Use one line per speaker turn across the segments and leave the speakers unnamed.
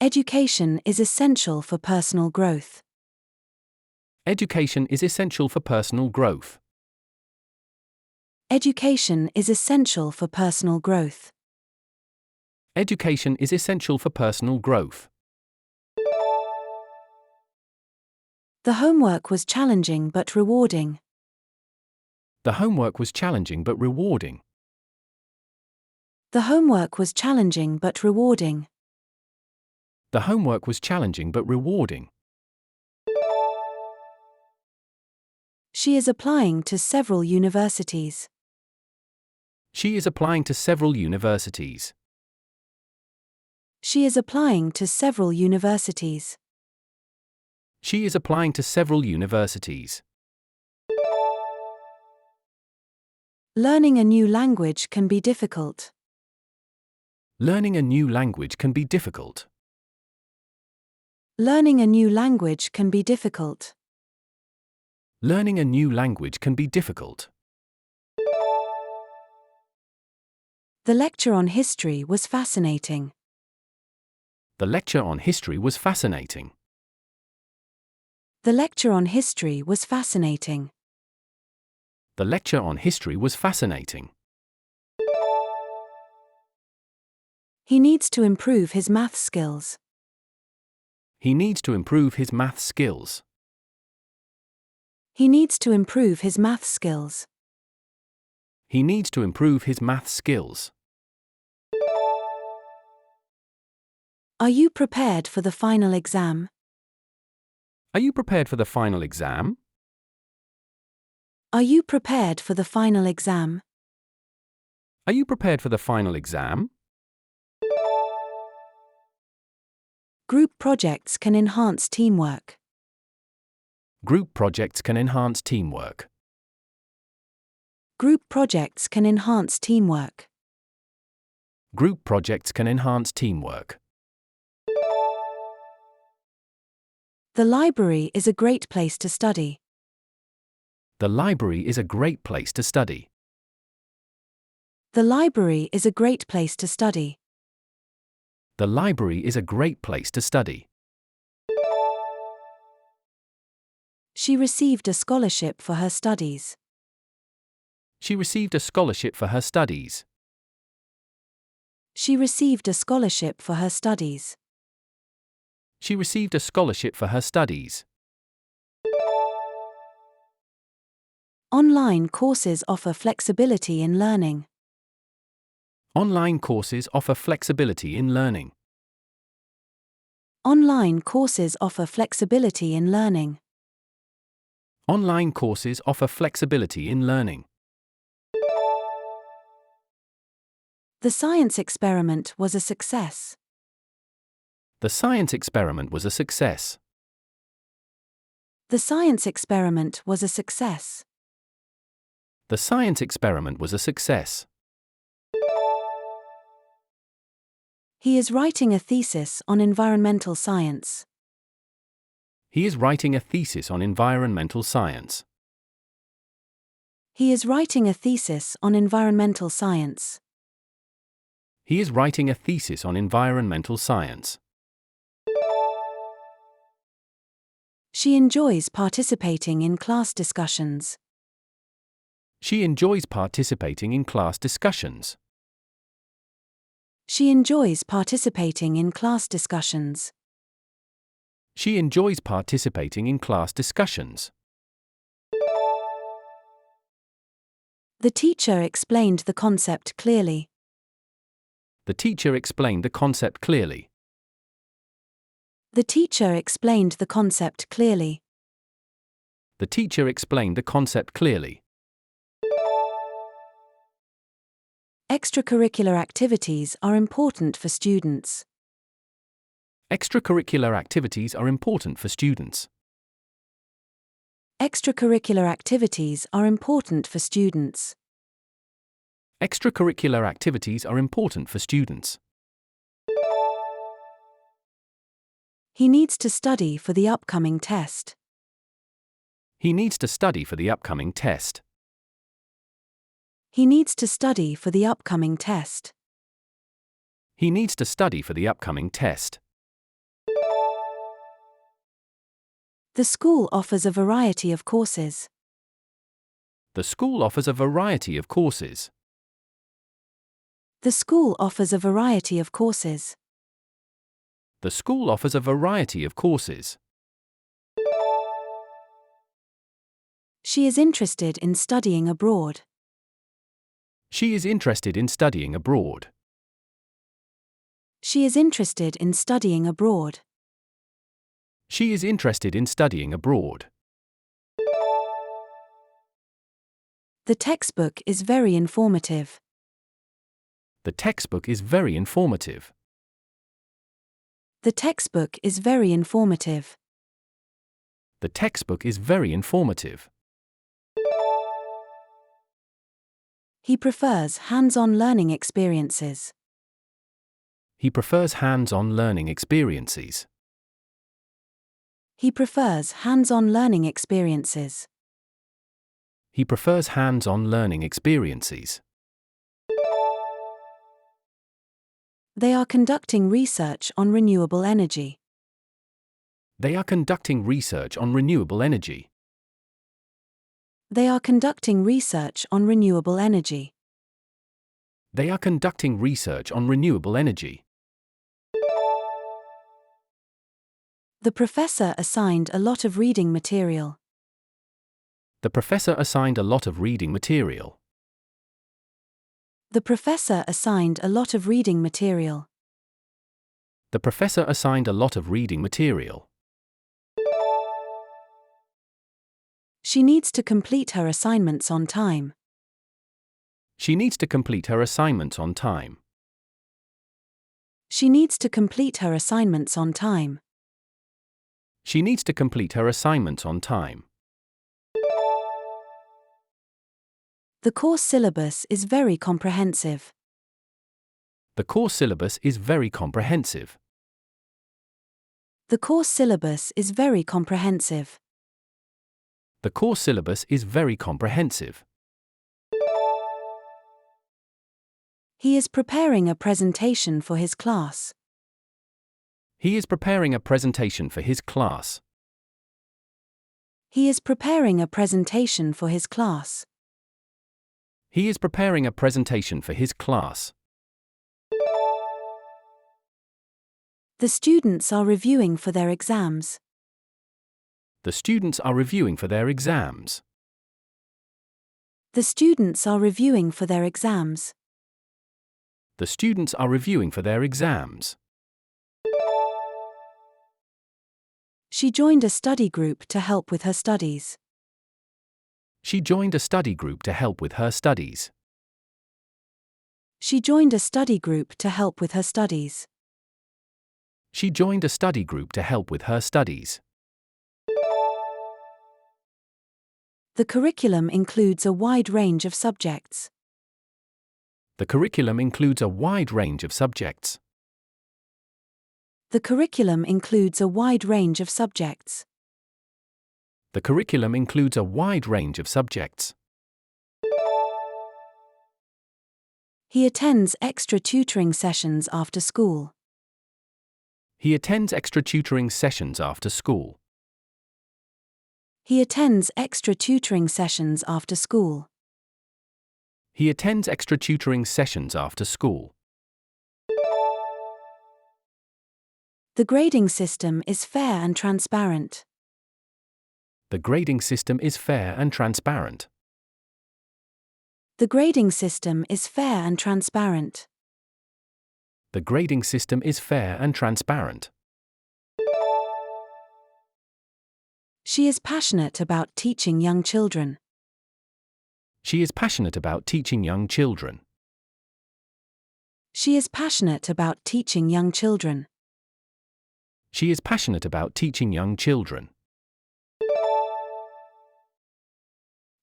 Education is essential for personal growth.
Education is essential for personal growth.
Education is essential for personal growth.
Education is essential for personal growth.
The homework was challenging but rewarding.
The homework was challenging but rewarding.
The homework was challenging but rewarding.
The homework was challenging but rewarding.
She is applying to several universities.
She is applying to several universities.
She is applying to several universities.
She is applying to several universities.
Learning a new language can be difficult.
Learning a new language can be difficult.
Learning a new language can be difficult.
Learning a new language can be difficult.
The lecture on history was fascinating.
The lecture on history was fascinating.
The lecture on history was fascinating.
The lecture on history was fascinating.
He needs to improve his math skills.
He needs to improve his math skills.
He needs to improve his math skills.
He needs to improve his math skills.
Are you prepared for the final exam?
Are you prepared for the final exam?
Are you prepared for the final exam?
Are you prepared for the final exam?
Group projects can enhance teamwork.
Group projects can enhance teamwork.
Group projects can enhance teamwork.
Group projects can enhance teamwork.
The library is a great place to study.
The library is a great place to study.
The library is a great place to study.
The library is a great place to study.
She received a scholarship for her studies.
She received a scholarship for her studies.
She received a scholarship for her studies.
She received a scholarship for her studies.
Online courses offer flexibility in learning.
Online courses offer flexibility in learning.
Online courses offer flexibility in learning.
Online courses offer flexibility in learning.
The science experiment was a success.
The science experiment was a success.
The science experiment was a success.
The science experiment was a success.
He is writing a thesis on environmental science.
He is writing a thesis on environmental science.
He is writing a thesis on environmental science.
He is writing a thesis on environmental science.
She enjoys participating in class discussions.
She enjoys participating in class discussions.
She enjoys participating in class discussions.
She enjoys participating in class discussions.
The teacher explained the concept clearly.
The teacher explained the concept clearly.
The teacher explained the concept clearly.
The teacher explained the concept clearly.
Extracurricular activities are important for students.
Extracurricular activities are important for students.
Extracurricular activities are important for students.
Extracurricular activities are important for students.
He needs to study for the upcoming test.
He needs to study for the upcoming test.
He needs to study for the upcoming test.
He needs to study for the upcoming test.
The school offers a variety of courses.
The school offers a variety of courses.
The school offers a variety of courses.
The school offers a variety of courses.
She is interested in studying abroad.
She is interested in studying abroad.
She is interested in studying abroad.
She is interested in studying abroad.
The textbook is very informative.
The textbook is very informative.
The textbook is very informative.
The textbook is very informative.
He prefers hands-on learning experiences.
He prefers hands-on learning experiences.
He prefers hands-on learning experiences.
He prefers hands-on learning experiences.
They are conducting research on renewable energy.
They are conducting research on renewable energy.
They are conducting research on renewable energy.
They are conducting research on renewable energy.
The professor assigned a lot of reading material.
The professor assigned a lot of reading material.
The professor assigned a lot of reading material.
The professor assigned a lot of reading material.
She needs to complete her assignments on time.
She needs to complete her assignments on time.
She needs to complete her assignments on time.
She needs to complete her assignments on time.
The course syllabus is very comprehensive.
The course syllabus is very comprehensive.
The course syllabus is very comprehensive.
The course syllabus is very comprehensive.
He is preparing a presentation for his class.
He is preparing a presentation for his class.
He is preparing a presentation for his class.
He is preparing a presentation for his class.
The students are reviewing for their exams.
The students are reviewing for their exams.
The students are reviewing for their exams.
The students are reviewing for their exams.
She joined a study group to help with her studies.
She joined a study group to help with her studies.
She joined a study group to help with her studies.
She joined a study group to help with her studies.
The curriculum includes a wide range of subjects.
The curriculum includes a wide range of subjects.
The curriculum includes a wide range of subjects.
The curriculum includes a wide range of subjects.
He attends extra tutoring sessions after school.
He attends extra tutoring sessions after school.
He attends extra tutoring sessions after school.
He attends extra tutoring sessions after school.
The grading system is fair and transparent.
The grading system is fair and transparent.
The grading system is fair and transparent.
The grading system is fair and transparent.
She is passionate about teaching young children.
She is passionate about teaching young children.
She is passionate about teaching young children.
She is passionate about teaching young children.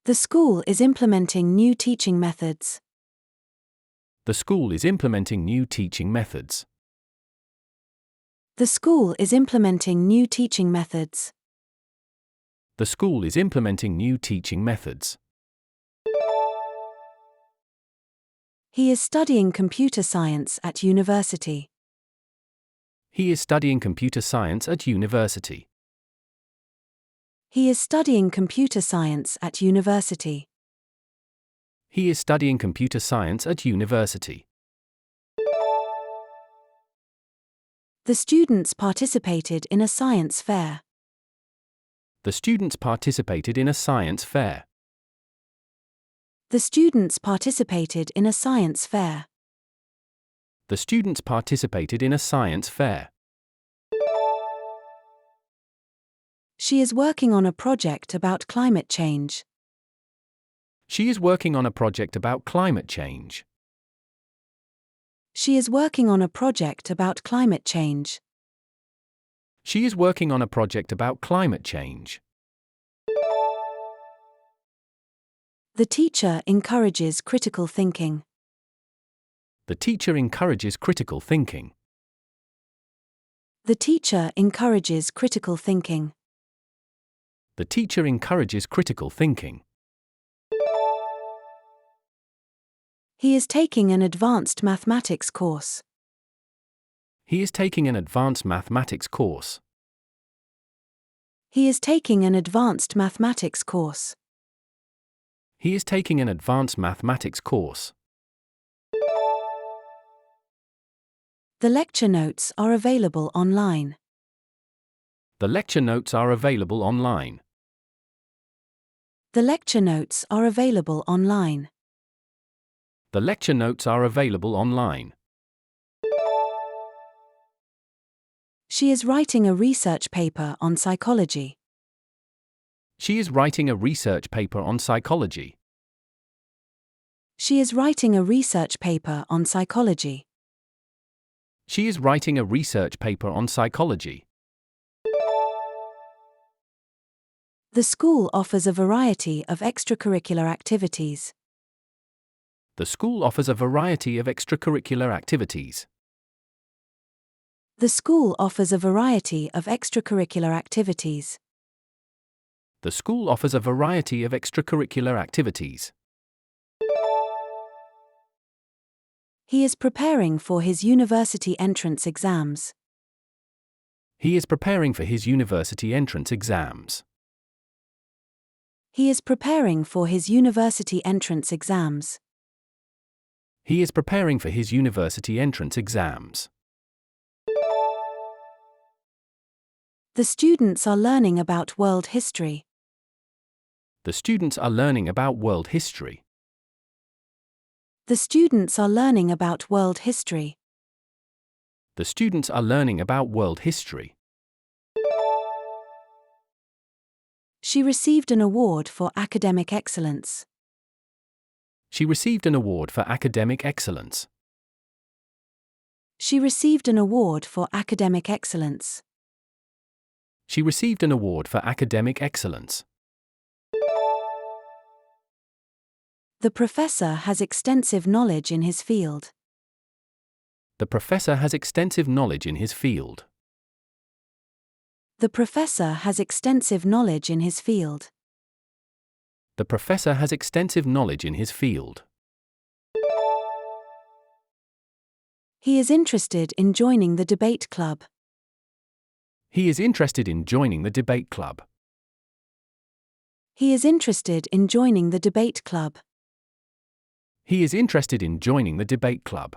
The school is implementing new teaching methods.
The school is implementing new teaching methods.
The school is implementing new teaching methods.
The school is implementing new teaching methods.
He is studying computer science at university.
He is studying computer science at university.
He is studying computer science at university.
He is studying computer science at university.
The students participated in a science fair.
The students participated in a science fair.
The students participated in a science fair.
The students participated in a science fair.
She is working on a project about climate change.
She is working on a project about climate change.
She is working on a project about climate change.
She is working on a project about climate change.
The teacher encourages critical thinking.
The teacher encourages critical thinking.
The teacher encourages critical thinking.
The teacher encourages critical thinking.
He is taking an advanced mathematics course.
He is taking an advanced mathematics course.
He is taking an advanced mathematics course.
He is taking an advanced mathematics course.
The lecture notes are available online.
The lecture notes are available online.
The lecture notes are available online.
The lecture notes are available online.
She is writing a research paper on psychology.
She is writing a research paper on psychology.
She is writing a research paper on psychology.
She is writing a research paper on psychology.
The school offers a variety of extracurricular activities.
The school offers a variety of extracurricular activities.
The school offers a variety of extracurricular activities.
The school offers a variety of extracurricular activities.
He is preparing for his university entrance exams.
He is preparing for his university entrance exams.
He is preparing for his university entrance exams.
He is preparing for his university entrance exams.
The students are learning about world history.
The students are learning about world history.
The students are learning about world history.
The students are learning about world history.
She received an award for academic excellence.
She received an award for academic excellence.
She received an award for academic excellence.
She received an award for academic excellence.
The professor has extensive knowledge in his field.
The professor has extensive knowledge in his field.
The professor has extensive knowledge in his field.
The professor has extensive knowledge in his field.
He is interested in joining the debate club.
He is interested in joining the debate club.
He is interested in joining the debate club.
He is interested in joining the debate club.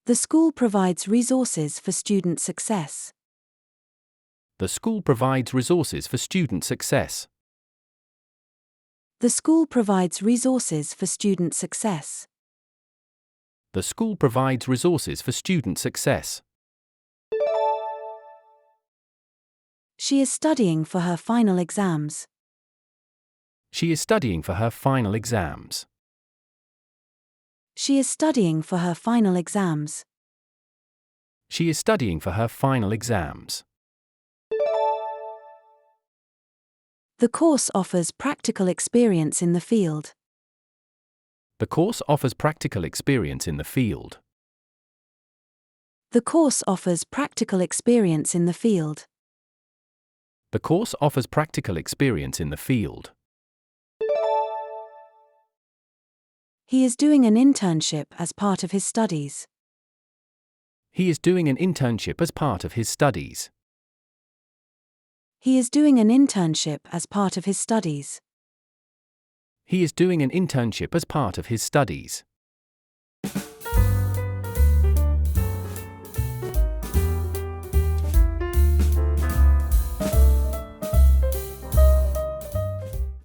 The school provides resources for student success.
The school provides resources for student success.
The school provides resources for student success.
The school provides resources for student success.
She is studying for her final exams.
She is studying for her final exams.
She is studying for her final exams.
She is studying for her final exams.
The course offers practical experience in the field.
The course offers practical experience in the field.
The course offers practical experience in the field.
The course offers practical experience in the field.
He is doing an internship as part of his studies.
He is doing an internship as part of his studies.
He is doing an internship as part of his studies.
He is doing an internship as part of his studies.